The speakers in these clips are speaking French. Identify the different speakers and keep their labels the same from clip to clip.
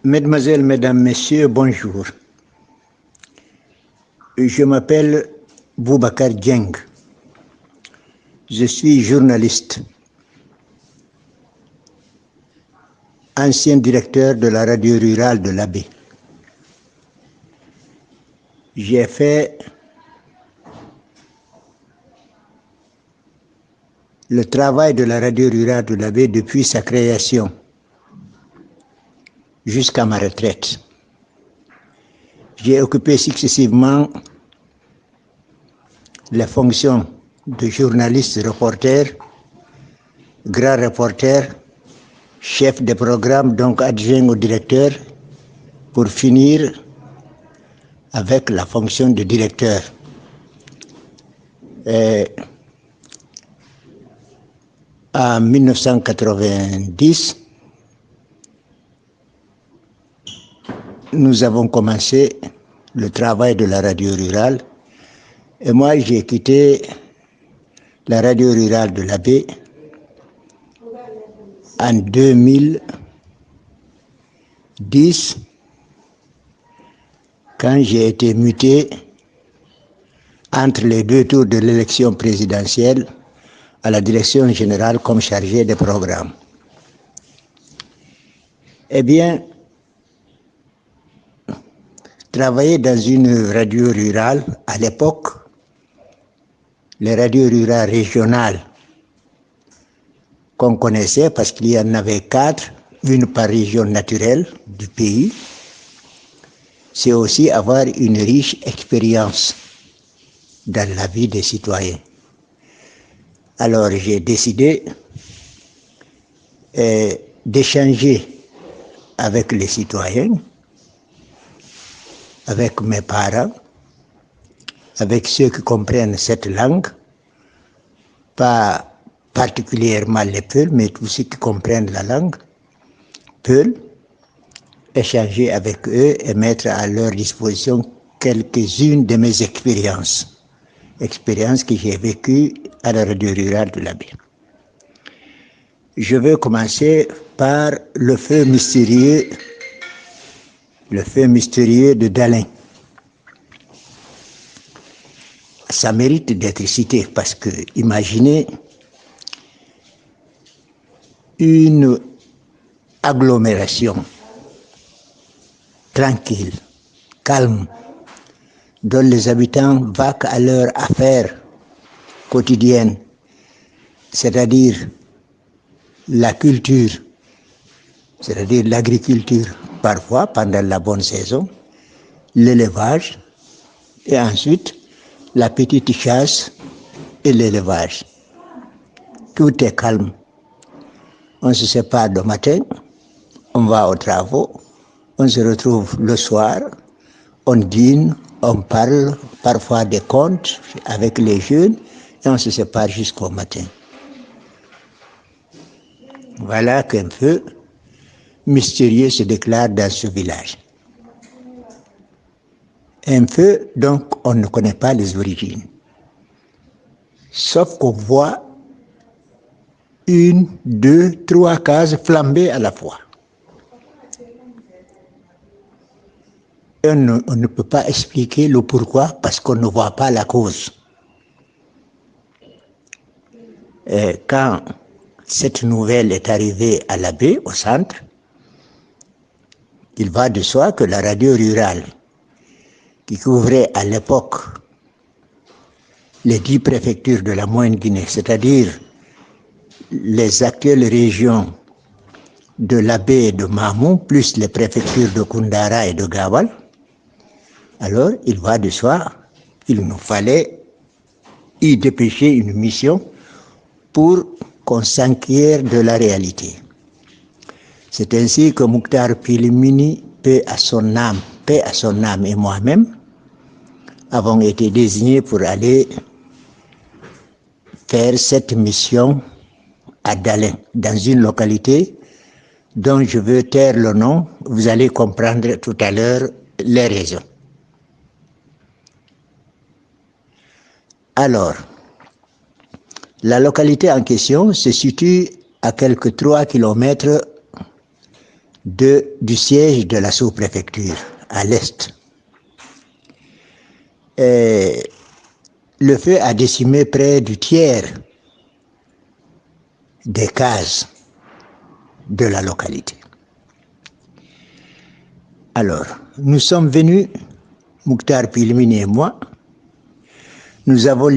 Speaker 1: Mesdemoiselles, Mesdames, Messieurs, bonjour. Je m'appelle Boubacar Dieng. Je suis journaliste, ancien directeur de la radio rurale de l'Abbé. J'ai fait le travail de la radio rurale de l'Abbé depuis sa création jusqu'à ma retraite. J'ai occupé successivement les fonctions de journaliste, reporter, grand reporter, chef de programme, donc adjoint au directeur, pour finir avec la fonction de directeur. En 1990, nous avons commencé le travail de la radio rurale et moi j'ai quitté la radio rurale de l'Abbé en 2010 quand j'ai été muté entre les deux tours de l'élection présidentielle à la direction générale comme chargé de programme. Eh bien, travailler dans une radio rurale, à l'époque, les radios rurales régionales qu'on connaissait, parce qu'il y en avait 4, une par région naturelle du pays, c'est aussi avoir une riche expérience dans la vie des citoyens. Alors j'ai décidé d'échanger avec les citoyens, avec mes parents, avec ceux qui comprennent cette langue, pas particulièrement les Peuls, mais tous ceux qui comprennent la langue, Peuls, échanger avec eux et mettre à leur disposition quelques-unes de mes expériences que j'ai vécues à la radio rurale de l'Abbé. Je veux commencer par le feu mystérieux de Dalin. Ça mérite d'être cité parce que, imaginez une agglomération tranquille, calme, dont les habitants vaquent à leurs affaires quotidiennes, c'est-à-dire la culture, c'est-à-dire l'agriculture, parfois pendant la bonne saison, l'élevage, et ensuite la petite chasse et l'élevage. Tout est calme. On se sépare le matin, on va aux travaux, on se retrouve le soir, on dîne, on parle parfois des contes avec les jeunes et on se sépare jusqu'au matin. Voilà qu'un feu mystérieux se déclare dans ce village. Un feu, donc, on ne connaît pas les origines. Sauf qu'on voit 1, 2, 3 cases flamber à la fois. Et on ne peut pas expliquer le pourquoi parce qu'on ne voit pas la cause. Et quand cette nouvelle est arrivée à l'Abbé, au centre, il va de soi que la radio rurale, qui couvrait à l'époque les 10 préfectures de la Moyenne-Guinée, c'est-à-dire les actuelles régions de l'Abbé et de Mamou, plus les préfectures de Koundara et de Gawal, alors il va de soi qu'il nous fallait y dépêcher une mission pour qu'on s'enquiert de la réalité. C'est ainsi que Mouktar Pilimini, paix à son âme, et moi-même avons été désignés pour aller faire cette mission à Dalin, dans une localité dont je veux taire le nom. Vous allez comprendre tout à l'heure les raisons. Alors, la localité en question se situe à quelques 3 kilomètres du siège de la sous-préfecture à l'est. Et le feu a décimé près du tiers des cases de la localité. Alors, nous sommes venus, Mouktar Pilmini et moi, nous avons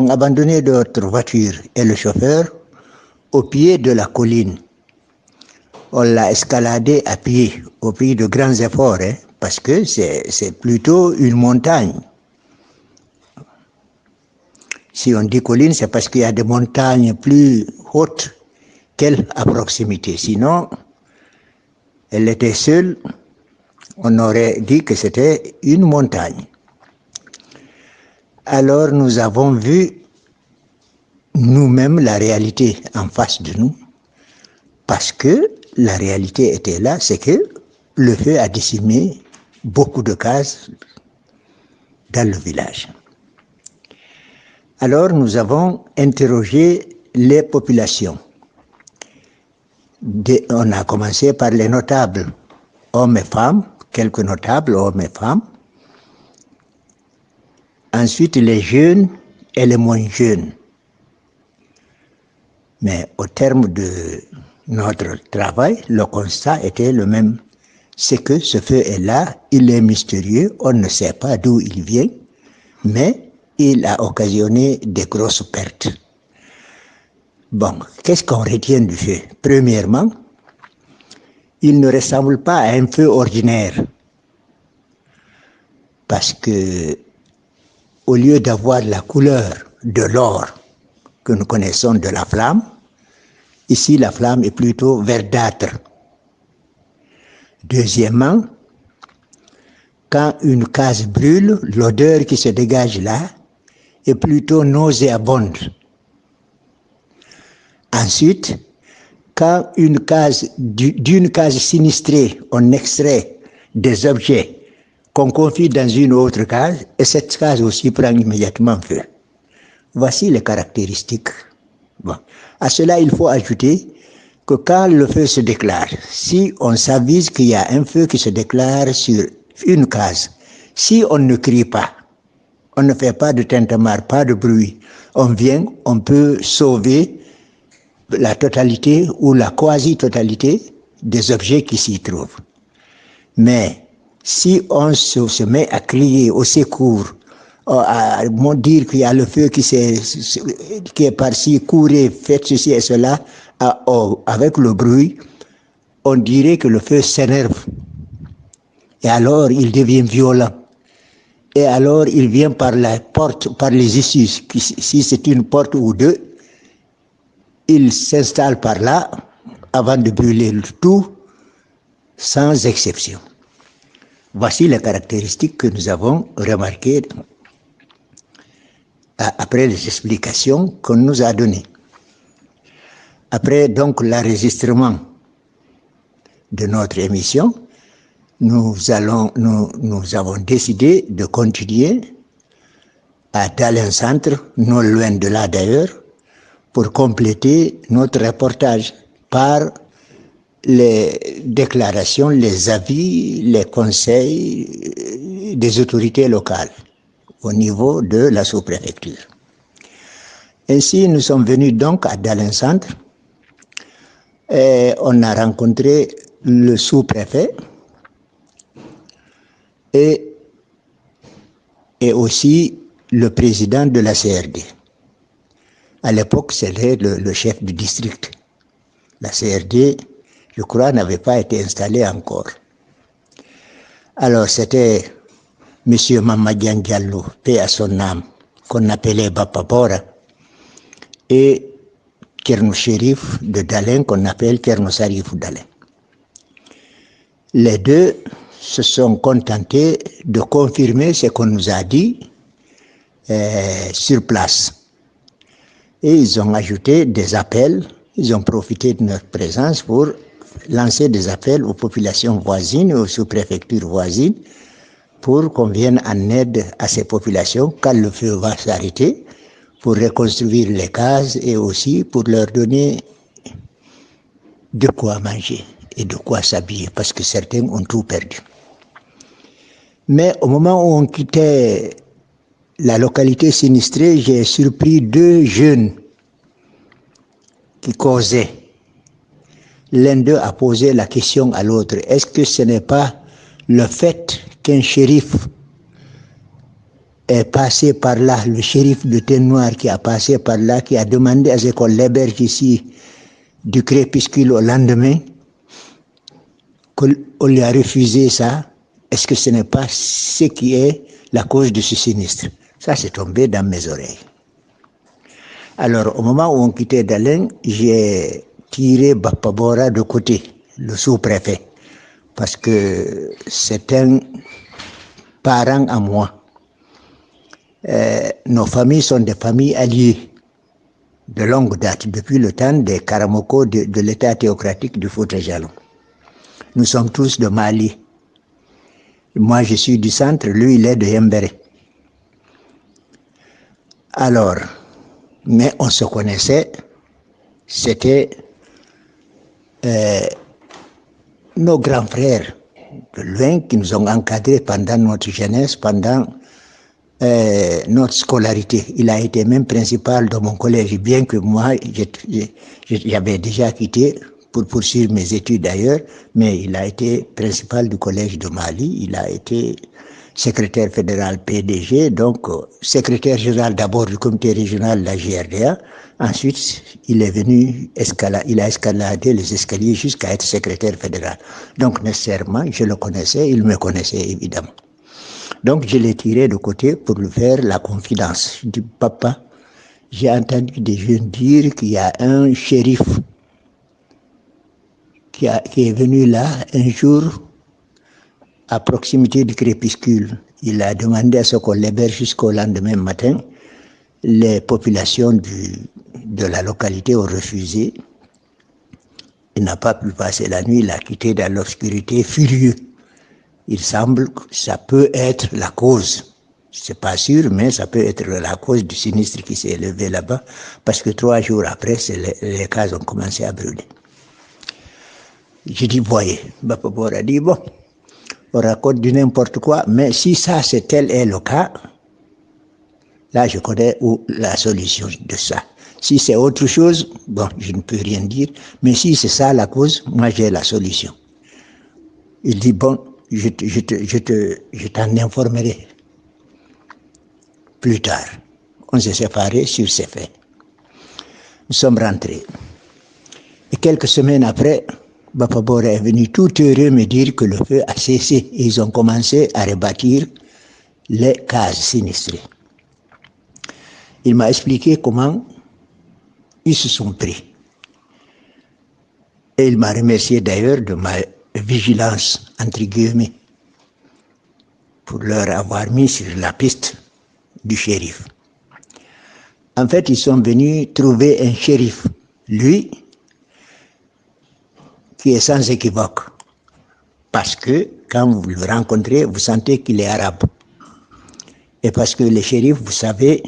Speaker 1: abandonné notre voiture et le chauffeur au pied de la colline. On l'a escaladé à pied, au prix de grands efforts, parce que c'est plutôt une montagne. Si on dit colline, c'est parce qu'il y a des montagnes plus hautes qu'elle à proximité. Sinon, elle était seule, on aurait dit que c'était une montagne. Alors nous avons vu nous-mêmes la réalité en face de nous, parce que la réalité était là, c'est que le feu a décimé beaucoup de cases dans le village. Alors nous avons interrogé les populations. On a commencé par les notables, hommes et femmes, quelques notables, hommes et femmes. Ensuite les jeunes et les moins jeunes. Mais au terme de notre travail, le constat était le même. C'est que ce feu est là, il est mystérieux, on ne sait pas d'où il vient, mais il a occasionné des grosses pertes. Bon, qu'est-ce qu'on retient du feu? Premièrement, il ne ressemble pas à un feu ordinaire. Parce que, au lieu d'avoir la couleur de l'or que nous connaissons de la flamme, ici la flamme est plutôt verdâtre. Deuxièmement, quand une case brûle, l'odeur qui se dégage là est plutôt nauséabonde. Ensuite, quand d'une case sinistrée, on extrait des objets qu'on confie dans une autre case, et cette case aussi prend immédiatement feu. Voici les caractéristiques. Bon. À cela, il faut ajouter que quand le feu se déclare, si on s'avise qu'il y a un feu qui se déclare sur une case, si on ne crie pas, on ne fait pas de tintamarre, pas de bruit, on vient, on peut sauver la totalité ou la quasi-totalité des objets qui s'y trouvent. Mais si on se met à crier au secours, à dire qu'il y a le feu qui est par-ci, courez, faites ceci et cela, avec le bruit, on dirait que le feu s'énerve. Et alors, il devient violent. Et alors, il vient par la porte, par les issues. Si c'est une porte ou deux, il s'installe par là avant de brûler le tout, sans exception. Voici les caractéristiques que nous avons remarquées après les explications qu'on nous a données. Après donc l'enregistrement de notre émission, nous avons décidé de continuer à Dalen Centre, non loin de là d'ailleurs, pour compléter notre reportage par les déclarations, les avis, les conseils des autorités locales au niveau de la sous-préfecture. Ainsi, nous sommes venus donc à Dalen Centre et on a rencontré le sous-préfet et aussi le président de la CRD. À l'époque, c'était le chef du district. La CRD, je crois, n'avait pas été installée encore. Alors, c'était M. Mamadian Diallo, paix à son âme, qu'on appelait Bapabora, et Kerno Chérif de Dalen, qu'on appelle Kerno Sarif Dalen. Les deux se sont contentés de confirmer ce qu'on nous a dit sur place. Et ils ont ajouté des appels, ils ont profité de notre présence pour lancer des appels aux populations voisines et aux sous-préfectures voisines pour qu'on vienne en aide à ces populations quand le feu va s'arrêter, pour reconstruire les cases et aussi pour leur donner de quoi manger et de quoi s'habiller, parce que certains ont tout perdu. Mais au moment où on quittait la localité sinistrée, j'ai surpris 2 jeunes qui causaient. L'un d'eux a posé la question à l'autre, est-ce que ce n'est pas le fait qu'un shérif est passé par là, le shérif de Thêne-Noire qui a passé par là, qui a demandé à ce qu'on l'héberge ici du crépuscule au lendemain, qu'on lui a refusé ça? Est-ce que ce n'est pas ce qui est la cause de ce sinistre? Ça, c'est tombé dans mes oreilles. Alors, au moment où on quittait Dalen, j'ai tiré Bapabora de côté, le sous-préfet, parce que c'est un parent à moi. Nos familles sont des familles alliées de longue date, depuis le temps des Karamoko de l'état théocratique du Fouta-Jalon. Nous sommes tous de Mali. Moi, je suis du centre, lui, il est de Yembere. Alors, mais on se connaissait, c'était nos grands frères de loin qui nous ont encadrés pendant notre jeunesse, pendant notre scolarité. Il a été même principal de mon collège, bien que moi, j'avais déjà quitté pour poursuivre mes études ailleurs, mais il a été principal du collège de Mali, il a été secrétaire fédéral PDG, donc secrétaire général d'abord du comité régional de la GRDA, ensuite il est venu, il a escaladé les escaliers jusqu'à être secrétaire fédéral. Donc nécessairement, je le connaissais, il me connaissait évidemment. Donc je l'ai tiré de côté pour lui faire la confidence. Je dis, papa, j'ai entendu des jeunes dire qu'il y a un shérif qui est venu là un jour à proximité du crépuscule. Il a demandé à ce qu'on l'héberge jusqu'au lendemain matin. Les populations de la localité ont refusé. Il n'a pas pu passer la nuit, il a quitté dans l'obscurité, furieux. Il semble que ça peut être la cause. C'est pas sûr, mais ça peut être la cause du sinistre qui s'est élevé là-bas, parce que 3 jours après, les cases ont commencé à brûler. J'ai dit, voyez, Bapabor a dit, bon, on raconte du n'importe quoi, mais si ça, c'est tel est le cas, là, je connais la solution de ça. Si c'est autre chose, bon, je ne peux rien dire, mais si c'est ça la cause, moi, j'ai la solution. Il dit, bon, je t'en informerai plus tard. On s'est séparés sur ces faits. Nous sommes rentrés. Et quelques semaines après, Bapabor est venu tout heureux me dire que le feu a cessé et ils ont commencé à rebâtir les cases sinistrées. Il m'a expliqué comment ils se sont pris. Et il m'a remercié d'ailleurs de ma vigilance, entre guillemets, pour leur avoir mis sur la piste du shérif. En fait, ils sont venus trouver un shérif, lui, qui est sans équivoque. Parce que quand vous le rencontrez, vous sentez qu'il est arabe. Et parce que le shérif, vous savez,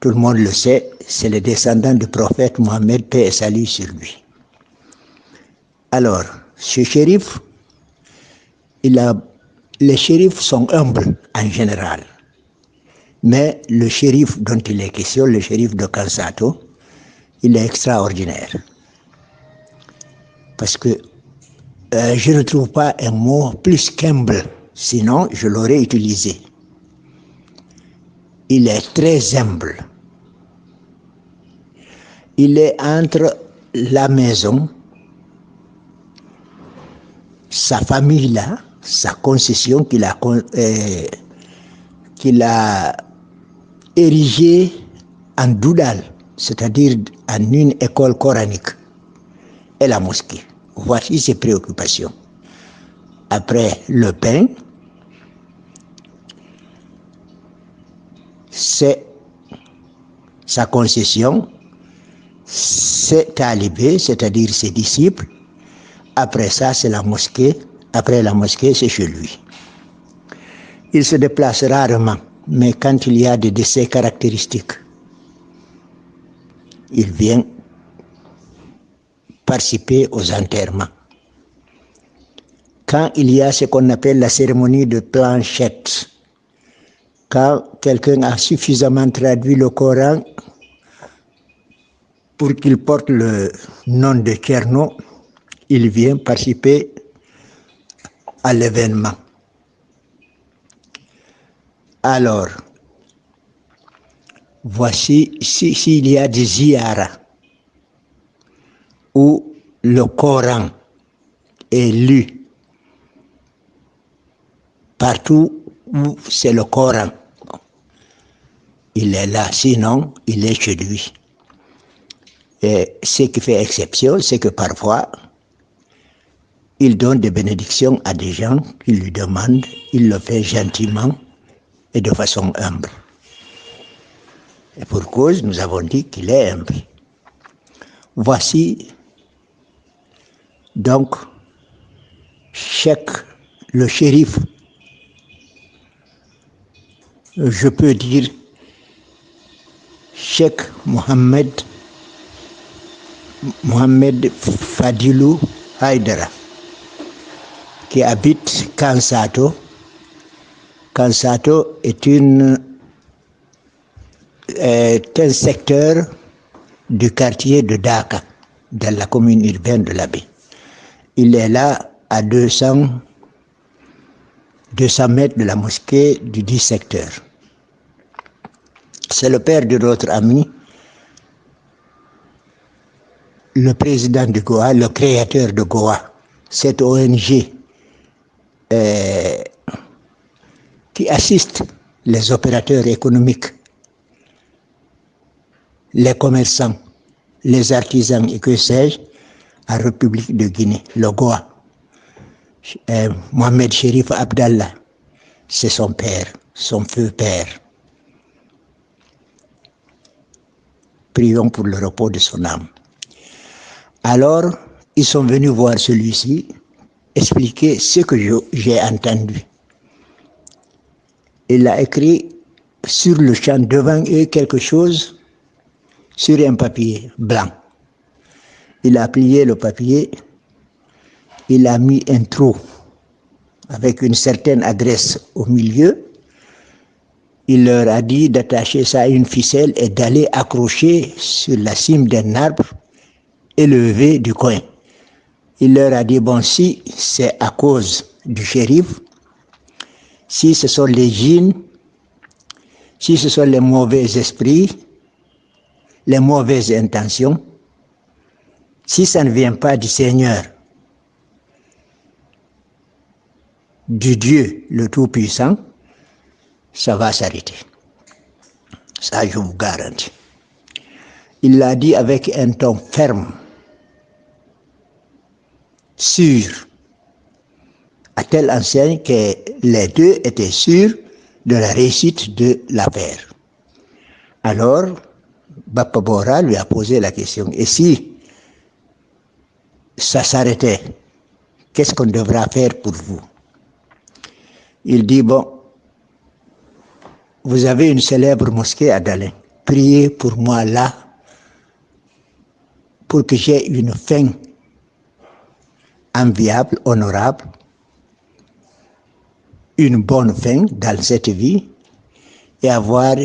Speaker 1: tout le monde le sait, c'est le descendant du prophète Mohammed, paix et salut sur lui. Alors, ce shérif, les shérifs sont humbles en général. Mais le shérif dont il est question, le shérif de Kansato, il est extraordinaire. Parce que je ne trouve pas un mot plus qu'humble, sinon je l'aurais utilisé. Il est très humble. Il est entre la maison, sa famille là, sa concession qu'il a érigée en doudal, c'est-à-dire en une école coranique, et la mosquée. Voici ses préoccupations. Après le pain, c'est sa concession, ses talibés, c'est-à-dire ses disciples. Après ça, c'est la mosquée. Après la mosquée, c'est chez lui. Il se déplace rarement, mais quand il y a de ces caractéristiques, il vient participer aux enterrements. Quand il y a ce qu'on appelle la cérémonie de planchette, quand quelqu'un a suffisamment traduit le Coran pour qu'il porte le nom de Tcherno, il vient participer à l'événement. Alors, voici s'il y a des ziyara où le Coran est lu partout où c'est le Coran, il est là, sinon il est chez lui. Et ce qui fait exception, c'est que parfois, il donne des bénédictions à des gens qui lui demandent, il le fait gentiment et de façon humble. Et pour cause, nous avons dit qu'il est humble. Voici donc le shérif, je peux dire Cheikh Mohamed Fadilou Haïdara, qui habite Kansato. Kansato est un secteur du quartier de Daka, dans la commune urbaine de l'Abbé. Il est là à 200 mètres de la mosquée du 10 secteur. C'est le père de notre ami, le président de Goa, le créateur de Goa, cette ONG qui assiste les opérateurs économiques, les commerçants, les artisans et que sais-je, en République de Guinée, le Goa. Mohamed Chérif Abdallah, c'est son père, son feu père. Prions pour le repos de son âme. Alors, ils sont venus voir celui-ci, expliquer ce que j'ai entendu. Il a écrit sur le champ devant eux quelque chose sur un papier blanc. Il a plié le papier, il a mis un trou avec une certaine adresse au milieu. Il leur a dit d'attacher ça à une ficelle et d'aller accrocher sur la cime d'un arbre élevé du coin. Il leur a dit, bon, si c'est à cause du shérif, si ce sont les djinns, si ce sont les mauvais esprits, les mauvaises intentions, si ça ne vient pas du Seigneur, du Dieu le Tout-Puissant, ça va s'arrêter. Ça, je vous garantis. Il l'a dit avec un ton ferme, sûr, à telle enseigne que les deux étaient sûrs de la réussite de l'affaire. Alors, Bapa Bora lui a posé la question, et si ça s'arrêtait, qu'est-ce qu'on devra faire pour vous? Il dit, bon, vous avez une célèbre mosquée à Dalin, priez pour moi là, pour que j'ai une fin enviable, honorable, une bonne fin dans cette vie et avoir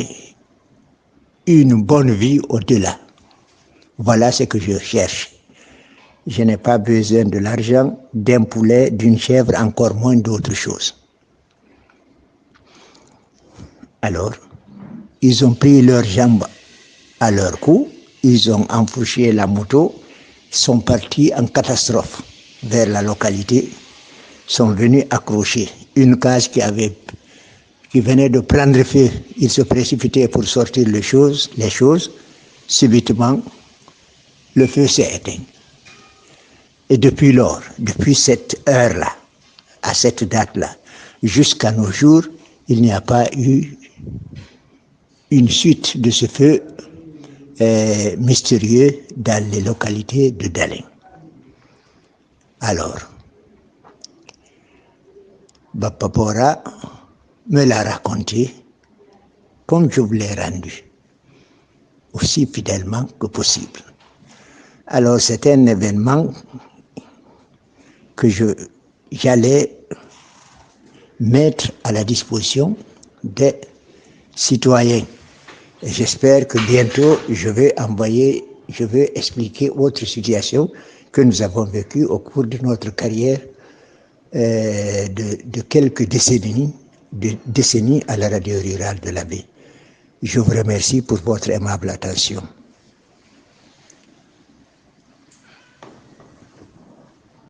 Speaker 1: une bonne vie au-delà. Voilà ce que je cherche. Je n'ai pas besoin de l'argent, d'un poulet, d'une chèvre, encore moins d'autres choses. Alors, ils ont pris leurs jambes à leur cou, ils ont enfourché la moto, sont partis en catastrophe vers la localité, sont venus accrocher une case qui venait de prendre feu. Ils se précipitaient pour sortir les choses. Subitement, le feu s'est éteint. Et depuis lors, depuis cette heure-là, à cette date-là, jusqu'à nos jours, il n'y a pas eu une suite de ce feu mystérieux dans les localités de Dalin. Alors, Bapa Bora me l'a raconté comme je vous l'ai rendu, aussi fidèlement que possible. Alors c'est un événement que j'allais mettre à la disposition des citoyens. Et j'espère que bientôt je vais expliquer autre situation que nous avons vécue au cours de notre carrière de quelques décennies à la radio rurale de la baie. Je vous remercie pour votre aimable attention.